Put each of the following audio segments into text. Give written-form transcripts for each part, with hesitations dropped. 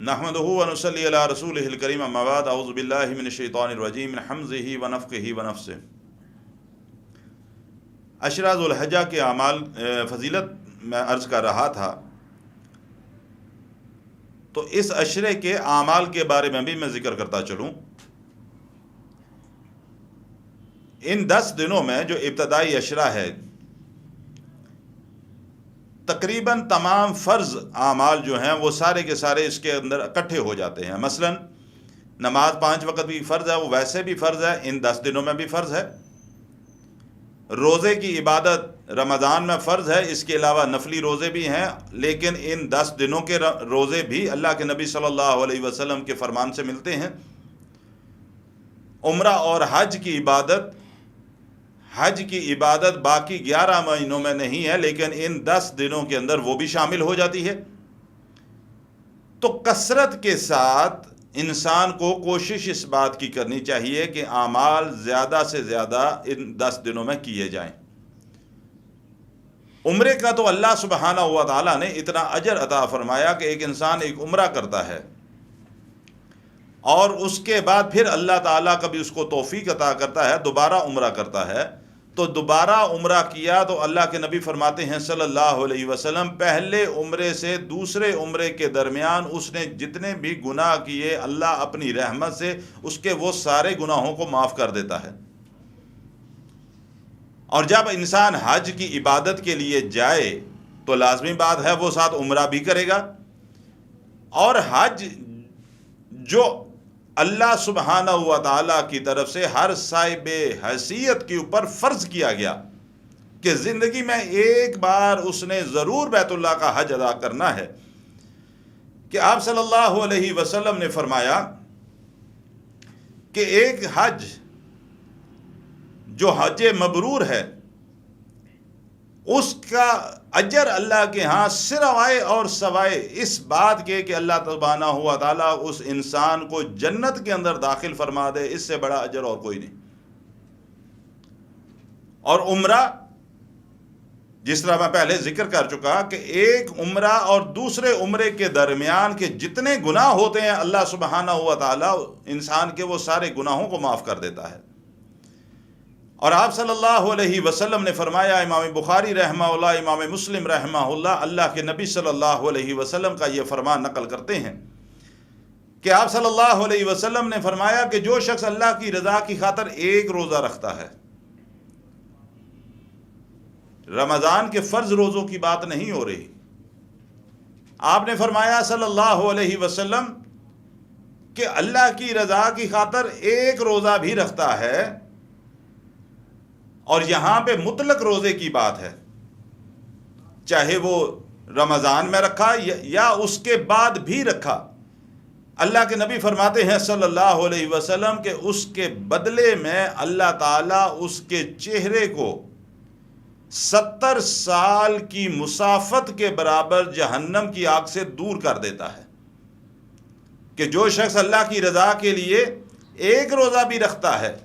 نحمدہ و نصلی علی رسولہ الکریم اما بعد اعوذ باللہ من الشیطان الرجیم من حمزہ و نفخہ و نفثہ۔ عشرہ ذو الحجہ کے اعمال فضیلت میں عرض کر رہا تھا، تو اس عشرے کے اعمال کے بارے میں بھی میں ذکر کرتا چلوں۔ ان 10 دنوں میں جو ابتدائی عشرہ ہے، تقریباً تمام فرض اعمال جو ہیں وہ سارے کے سارے اس کے اندر اکٹھے ہو جاتے ہیں۔ مثلا نماز 5 وقت بھی فرض ہے، وہ ویسے بھی فرض ہے، ان 10 دنوں میں بھی فرض ہے۔ روزے کی عبادت رمضان میں فرض ہے، اس کے علاوہ نفلی روزے بھی ہیں، لیکن ان 10 دنوں کے روزے بھی اللہ کے نبی صلی اللہ علیہ وسلم کے فرمان سے ملتے ہیں۔ عمرہ اور حج کی عبادت باقی 11 مہینوں میں نہیں ہے، لیکن ان 10 دنوں کے اندر وہ بھی شامل ہو جاتی ہے۔ تو کثرت کے ساتھ انسان کو کوشش اس بات کی کرنی چاہیے کہ اعمال زیادہ سے زیادہ ان 10 دنوں میں کیے جائیں۔ عمرے کا تو اللہ سبحانہ و تعالیٰ نے اتنا اجر عطا فرمایا کہ ایک انسان ایک عمرہ کرتا ہے اور اس کے بعد پھر اللہ تعالیٰ کبھی اس کو توفیق عطا کرتا ہے، دوبارہ عمرہ کرتا ہے، تو دوبارہ عمرہ کیا تو اللہ کے نبی فرماتے ہیں صلی اللہ علیہ وسلم، پہلے عمرے سے دوسرے عمرے کے درمیان اس نے جتنے بھی گناہ کیے اللہ اپنی رحمت سے اس کے وہ سارے گناہوں کو معاف کر دیتا ہے۔ اور جب انسان حج کی عبادت کے لیے جائے تو لازمی بات ہے وہ ساتھ عمرہ بھی کرے گا۔ اور حج جو اللہ سبحانہ و تعالیٰ کی طرف سے ہر صاحب حیثیت کے اوپر فرض کیا گیا کہ زندگی میں ایک بار اس نے ضرور بیت اللہ کا حج ادا کرنا ہے، کہ آپ صلی اللہ علیہ وسلم نے فرمایا کہ ایک حج جو حج مبرور ہے اس کا اجر اللہ کے ہاں سوائے اور سوائے اس بات کے کہ اللہ سبحانہ و تعالیٰ اس انسان کو جنت کے اندر داخل فرما دے، اس سے بڑا اجر اور کوئی نہیں۔ اور عمرہ جس طرح میں پہلے ذکر کر چکا کہ ایک عمرہ اور دوسرے عمرے کے درمیان کے جتنے گناہ ہوتے ہیں اللہ سبحانہ و تعالیٰ انسان کے وہ سارے گناہوں کو معاف کر دیتا ہے۔ اور آپ صلی اللہ علیہ وسلم نے فرمایا، امام بخاری رحمہ اللہ، امام مسلم رحمہ اللہ کے نبی صلی اللہ علیہ وسلم کا یہ فرمان نقل کرتے ہیں کہ آپ صلی اللہ علیہ وسلم نے فرمایا کہ جو شخص اللہ کی رضا کی خاطر ایک روزہ رکھتا ہے، رمضان کے فرض روزوں کی بات نہیں ہو رہی، آپ نے فرمایا صلی اللہ علیہ وسلم کہ اللہ کی رضا کی خاطر ایک روزہ بھی رکھتا ہے، اور یہاں پہ مطلق روزے کی بات ہے، چاہے وہ رمضان میں رکھا یا اس کے بعد بھی رکھا، اللہ کے نبی فرماتے ہیں صلی اللہ علیہ وسلم کہ اس کے بدلے میں اللہ تعالیٰ اس کے چہرے کو 70 سال کی مسافت کے برابر جہنم کی آگ سے دور کر دیتا ہے۔ کہ جو شخص اللہ کی رضا کے لیے ایک روزہ بھی رکھتا ہے،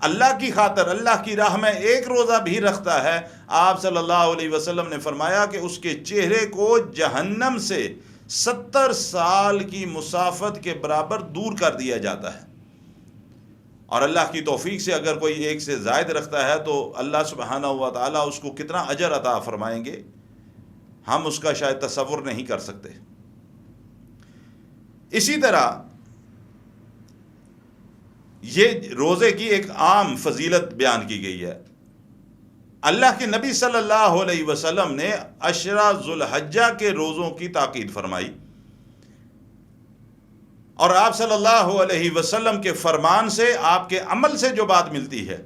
اللہ کی خاطر اللہ کی راہ میں ایک روزہ بھی رکھتا ہے، آپ صلی اللہ علیہ وسلم نے فرمایا کہ اس کے چہرے کو جہنم سے 70 سال کی مسافت کے برابر دور کر دیا جاتا ہے۔ اور اللہ کی توفیق سے اگر کوئی ایک سے زائد رکھتا ہے تو اللہ سبحانہ و تعالیٰ اس کو کتنا اجر عطا فرمائیں گے، ہم اس کا شاید تصور نہیں کر سکتے۔ اسی طرح یہ روزے کی ایک عام فضیلت بیان کی گئی ہے۔ اللہ کے نبی صلی اللہ علیہ وسلم نے عشرہ ذو الحجہ کے روزوں کی تاکید فرمائی، اور آپ صلی اللہ علیہ وسلم کے فرمان سے، آپ کے عمل سے جو بات ملتی ہے،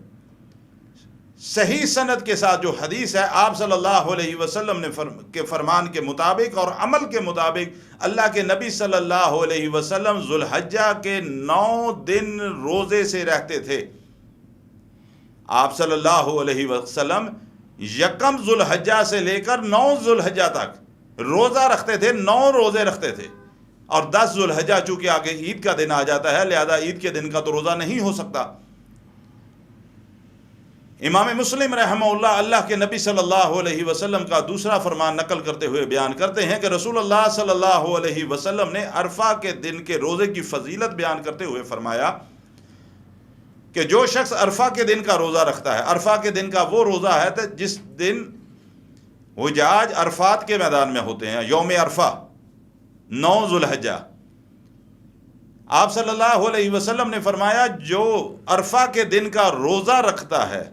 صحیح سند کے ساتھ جو حدیث ہے، آپ صلی اللہ علیہ وسلم نے کے فرمان کے مطابق اور عمل کے مطابق اللہ کے نبی صلی اللہ علیہ وسلم ذو الحجہ کے 9 دن روزے سے رہتے تھے۔ آپ صلی اللہ علیہ وسلم یکم ذو الحجہ سے لے کر 9 ذو الحجہ تک روزہ رکھتے تھے، 9 روزے رکھتے تھے۔ اور 10 ذو الحجہ چونکہ آگے عید کا دن آ جاتا ہے، لہذا عید کے دن کا تو روزہ نہیں ہو سکتا۔ امام مسلم رحمہ اللہ اللہ کے نبی صلی اللہ علیہ وسلم کا دوسرا فرمان نقل کرتے ہوئے بیان کرتے ہیں کہ رسول اللہ صلی اللہ علیہ وسلم نے عرفہ کے دن کے روزے کی فضیلت بیان کرتے ہوئے فرمایا کہ جو شخص عرفہ کے دن کا روزہ رکھتا ہے، عرفہ کے دن کا وہ روزہ ہے جس دن حجاج عرفات کے میدان میں ہوتے ہیں، یوم عرفہ 9 ذو الحجہ، آپ صلی اللہ علیہ وسلم نے فرمایا جو عرفہ کے دن کا روزہ رکھتا ہے،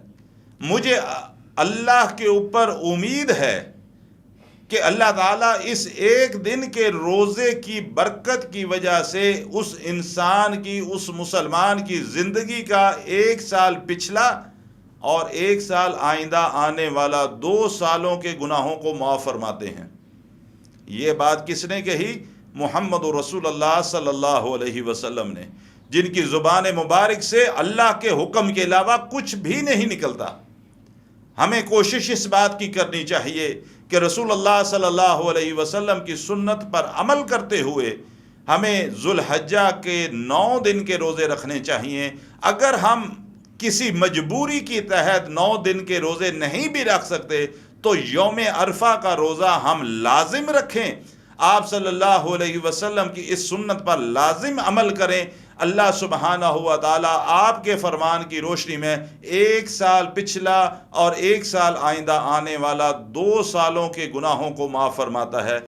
مجھے اللہ کے اوپر امید ہے کہ اللہ تعالیٰ اس ایک دن کے روزے کی برکت کی وجہ سے اس انسان کی، اس مسلمان کی زندگی کا 1 سال پچھلا اور 1 سال آئندہ آنے والا 2 سالوں کے گناہوں کو معاف فرماتے ہیں۔ یہ بات کس نے کہی؟ محمد رسول اللہ صلی اللہ علیہ وسلم نے، جن کی زبان مبارک سے اللہ کے حکم کے علاوہ کچھ بھی نہیں نکلتا۔ ہمیں کوشش اس بات کی کرنی چاہیے کہ رسول اللہ صلی اللہ علیہ وسلم کی سنت پر عمل کرتے ہوئے ہمیں ذو الحجہ کے 9 دن کے روزے رکھنے چاہیے۔ اگر ہم کسی مجبوری کی تحت 9 دن کے روزے نہیں بھی رکھ سکتے تو یوم عرفہ کا روزہ ہم لازم رکھیں، آپ صلی اللہ علیہ وسلم کی اس سنت پر لازم عمل کریں۔ اللہ سبحانہ و تعالی آپ کے فرمان کی روشنی میں 1 سال پچھلا اور 1 سال آئندہ آنے والا 2 سالوں کے گناہوں کو معاف فرماتا ہے۔